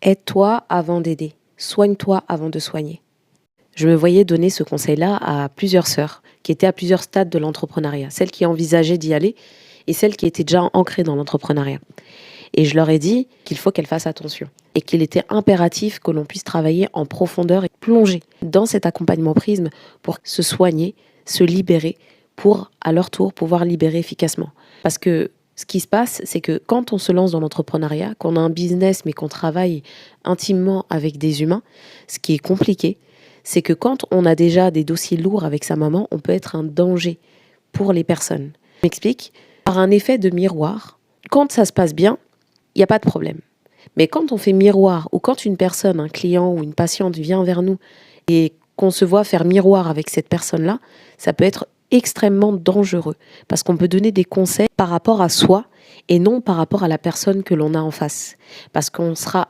Aide-toi avant d'aider. Soigne-toi avant de soigner. Je me voyais donner ce conseil-là à plusieurs sœurs qui étaient à plusieurs stades de l'entrepreneuriat. Celles qui envisageaient d'y aller et celles qui étaient déjà ancrées dans l'entrepreneuriat. Et je leur ai dit qu'il faut qu'elles fassent attention et qu'il était impératif que l'on puisse travailler en profondeur et plonger dans cet accompagnement prisme pour se soigner, se libérer, pour à leur tour pouvoir libérer efficacement. Parce que ce qui se passe, c'est que quand on se lance dans l'entrepreneuriat, qu'on a un business mais qu'on travaille intimement avec des humains, ce qui est compliqué, c'est que quand on a déjà des dossiers lourds avec sa maman, on peut être un danger pour les personnes. Je m'explique. Par un effet de miroir, quand ça se passe bien, il n'y a pas de problème. Mais quand on fait miroir ou quand une personne, un client ou une patiente vient vers nous et qu'on se voit faire miroir avec cette personne-là, ça peut être extrêmement dangereux parce qu'on peut donner des conseils par rapport à soi et non par rapport à la personne que l'on a en face. Parce qu'on sera